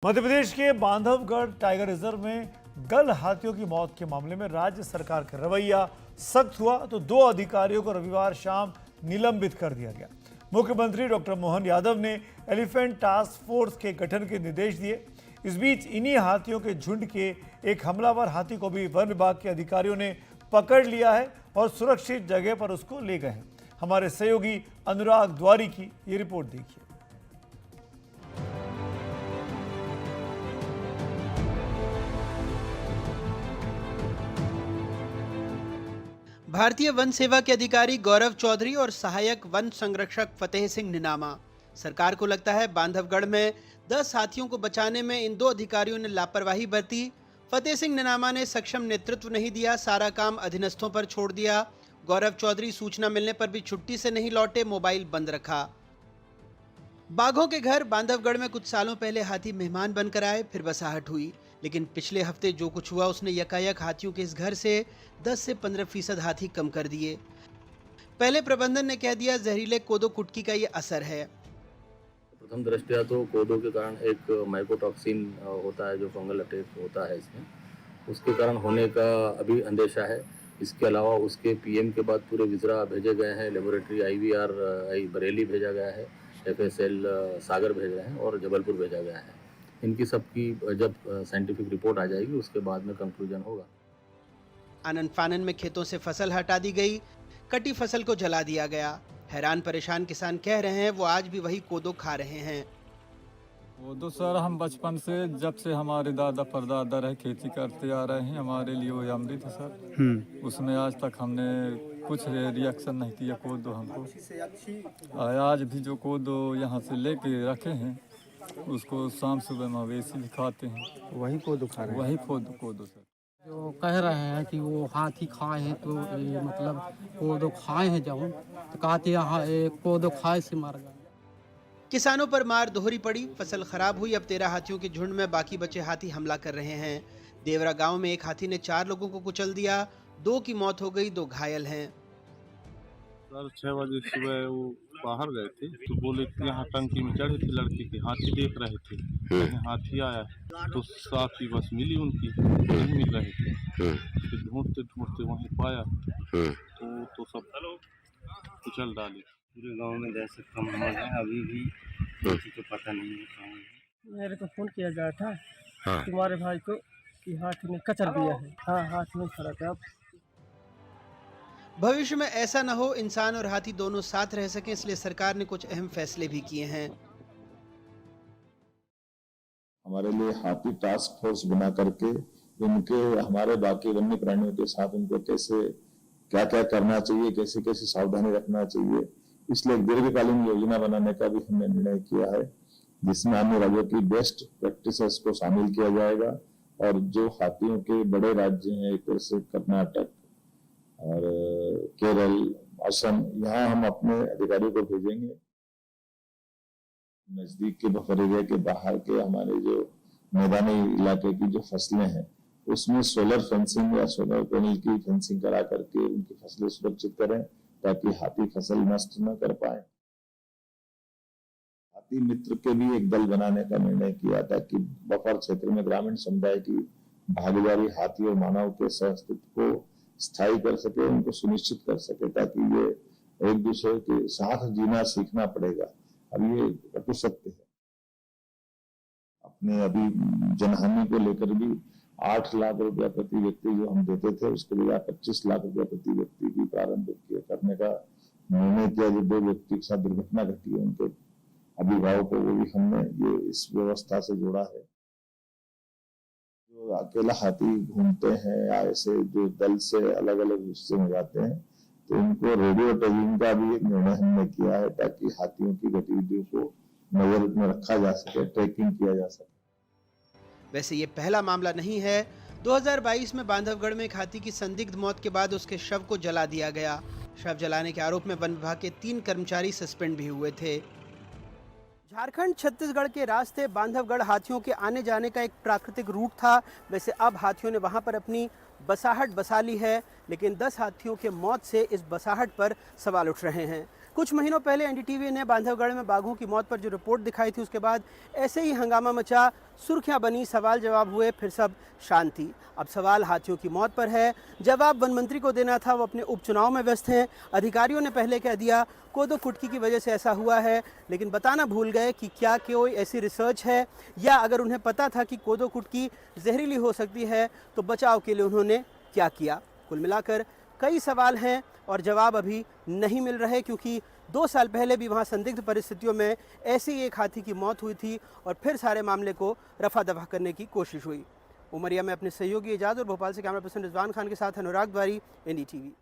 मध्य प्रदेश के Bandhavgarh tiger reserve में गल हाथियों की मौत के मामले में राज्य सरकार का रवैया सख्त हुआ तो 2 अधिकारियों को रविवार शाम निलंबित कर दिया गया। मुख्यमंत्री डॉक्टर मोहन यादव ने एलिफेंट टास्क फोर्स के गठन के निर्देश दिए। इस बीच इन्हीं हाथियों के झुंड के एक हमलावर हाथी को भी वन विभाग के अधिकारियों ने पकड़ लिया है और सुरक्षित जगह पर उसको ले गए हैं। हमारे सहयोगी अनुराग द्वारी की ये रिपोर्ट देखिए। भारतीय वन सेवा के अधिकारी गौरव चौधरी और सहायक वन संरक्षक फतेह सिंह निनामा। सरकार को लगता है बांधवगढ़ में 10 हाथियों को बचाने में इन 2 अधिकारियों ने लापरवाही बरती। फतेह सिंह निनामा ने सक्षम नेतृत्व नहीं दिया, सारा काम अधीनस्थों पर छोड़ दिया। गौरव चौधरी सूचना मिलने पर भी छुट्टी से नहीं लौटे, मोबाइल बंद रखा। बाघों के घर बांधवगढ़ में कुछ सालों पहले हाथी मेहमान बनकर आए, फिर बसाहट हुई, लेकिन पिछले हफ्ते जो कुछ हुआ उसने यकायक हाथियों के इस घर से 10 से 15% हाथी कम कर दिए। पहले प्रबंधन ने कह दिया जहरीले कोदो कुटकी का ये असर है। प्रथम दृष्टया तो कोदो के कारण एक माइकोटॉक्सिन होता है जो फंगल अटैक होता है इसमें, उसके कारण होने का अभी अंदेशा है। इसके अलावा उसके पीएम के बाद पूरे विजरा भेजे गए हैं, लेबोरेटरी IVR बरेली भेजा गया है, FSL सागर भेज रहे हैं और जबलपुर भेजा गया है। इनकी सबकी जब साइंटिफिक रिपोर्ट आ जाएगी उसके बाद में कंक्लूजन होगा। आनन फानन में खेतों से फसल हटा दी गई, कटी फसल को जला दिया गया। हैरान परेशान किसान कह रहे हैं वो आज भी वही कोदो खा रहे हैं। कोदो सर हम बचपन से जब से हमारे दादा परदादा रहे खेती करते आ रहे हैं, हमारे लिए वो अमृत है सर। उसमें आज तक हमने कुछ रिएक्शन नहीं किया कोदो हमको। आज भी जो कोदो यहाँ से लेके रखे हैं उसको शाम सुबह मवेशी भी खाते हैं। वही कोदो खा रहे हैं। वही कोदो सर। जो कह रहे हैं कि वो हाथी खाए हैं तो ये मतलब कोदो खाए हैं जब तो कहते हैं कोदो खाए से मर गए। किसानों पर मार दोहरी पड़ी, फसल खराब हुई। अब 13 हाथियों के झुंड में बाकी बचे हाथी हमला कर रहे हैं। देवरा गांव में एक हाथी ने 4 लोगों को कुचल दिया, 2 की मौत हो गई, 2 घायल हैं। सर 6 बजे सुबह वो बाहर गए थे तो बोले कि यहाँ टंकी में चढ़े थे लड़के के, हाथी देख रहे थे, कहीं हाथी आया तो साथी बस मिली उनकी, नहीं मिल रहे थे, फिर ढूंढते ढूंढते वहीं पाया तो सब कुचल डाले। पूरे गांव में 10 से कम मर गए, अभी भी किसी को पता नहीं है। मेरे को फोन किया गया था तुम्हारे भाई को कि हाथी ने कचल दिया है। हाँ, हाथी में फर्क है। भविष्य में ऐसा न हो, इंसान और हाथी दोनों साथ रह सकें, इसलिए सरकार ने कुछ अहम फैसले भी किए हैं। हमारे लिए हाथी टास्क फोर्स बना करके इनके हमारे बाकी वन्य प्राणियों के साथ उनको कैसे क्या क्या करना चाहिए, कैसे कैसे सावधानी रखना चाहिए, इसलिए एक दीर्घकालीन योजना बनाने का भी हमने निर्णय किया है, जिसमें अन्य राज्यों की बेस्ट प्रैक्टिसेस को शामिल किया जाएगा। और जो हाथियों के बड़े राज्य हैं जैसे कर्नाटक और केरल, असम, यहाँ हम अपने अधिकारियों को भेजेंगे। नजदीक के बफर एरिया के बाहर के हमारे जो मैदानी इलाके की जो फसलें हैं उसमें सोलर फेंसिंग या सोलर पैनल की फेंसिंग करा करके उनकी फसलें सुरक्षित करें ताकि हाथी फसल नष्ट न कर पाए। हाथी मित्र के भी एक दल बनाने का निर्णय किया ताकि बफर क्षेत्र में ग्रामीण समुदाय की भागीदारी हाथी और मानव के सहअस्तित्व को स्थायी कर सके, उनको सुनिश्चित कर सके, ताकि ये एक दूसरे के साथ जीना सीखना पड़ेगा। अब ये कर सकते हैं। अपने अभी जनहानि को लेकर भी 8 लाख रुपया प्रति व्यक्ति जो हम देते थे उसके लिए 25 लाख रुपया प्रति व्यक्ति की प्रारंभ करने का निर्णय किया। जो 2 व्यक्ति के साथ दुर्घटना घटी है उनके अभिभावकों को भी हमने ये इस व्यवस्था से जोड़ा है। जो अकेला हाथी घूमते हैं या ऐसे जो दल से अलग अलग हिस्से में जाते हैं तो उनको रेडियो टैगिंग का भी एक निर्णय हमने किया है ताकि हाथियों की गतिविधियों को नजर में रखा जा सके, ट्रैकिंग किया जा सके। वैसे ये पहला मामला नहीं है। 2022 में बांधवगढ़ में एक हाथी की संदिग्ध मौत के बाद उसके शव को जला दिया गया। शव जलाने के आरोप में वन विभाग के 3 कर्मचारी सस्पेंड भी हुए थे। झारखंड छत्तीसगढ़ के रास्ते बांधवगढ़ हाथियों के आने जाने का एक प्राकृतिक रूट था। वैसे अब हाथियों ने वहां पर अपनी बसाहट बसा ली है, लेकिन 10 हाथियों के मौत से इस बसाहट पर सवाल उठ रहे हैं। कुछ महीनों पहले एनडीटीवी ने बांधवगढ़ में बाघों की मौत पर जो रिपोर्ट दिखाई थी, उसके बाद ऐसे ही हंगामा मचा, सुर्खियां बनी, सवाल जवाब हुए, फिर सब शांति। अब सवाल हाथियों की मौत पर है, जवाब वन मंत्री को देना था, वो अपने उपचुनाव में व्यस्त हैं। अधिकारियों ने पहले कह दिया कोदो कुटकी की वजह से ऐसा हुआ है, लेकिन बताना भूल गए कि क्या कोई ऐसी रिसर्च है, या अगर उन्हें पता था कि कोदो कुटकी जहरीली हो सकती है तो बचाव के लिए उन्होंने क्या किया। कुल मिलाकर कई सवाल हैं और जवाब अभी नहीं मिल रहे, क्योंकि 2 साल पहले भी वहां संदिग्ध परिस्थितियों में ऐसी ही एक हाथी की मौत हुई थी और फिर सारे मामले को रफा दफा करने की कोशिश हुई। उमरिया में अपने सहयोगी एजाज और भोपाल से कैमरा पर्सन रिजवान खान के साथ अनुराग द्वारी, एनडीटीवी।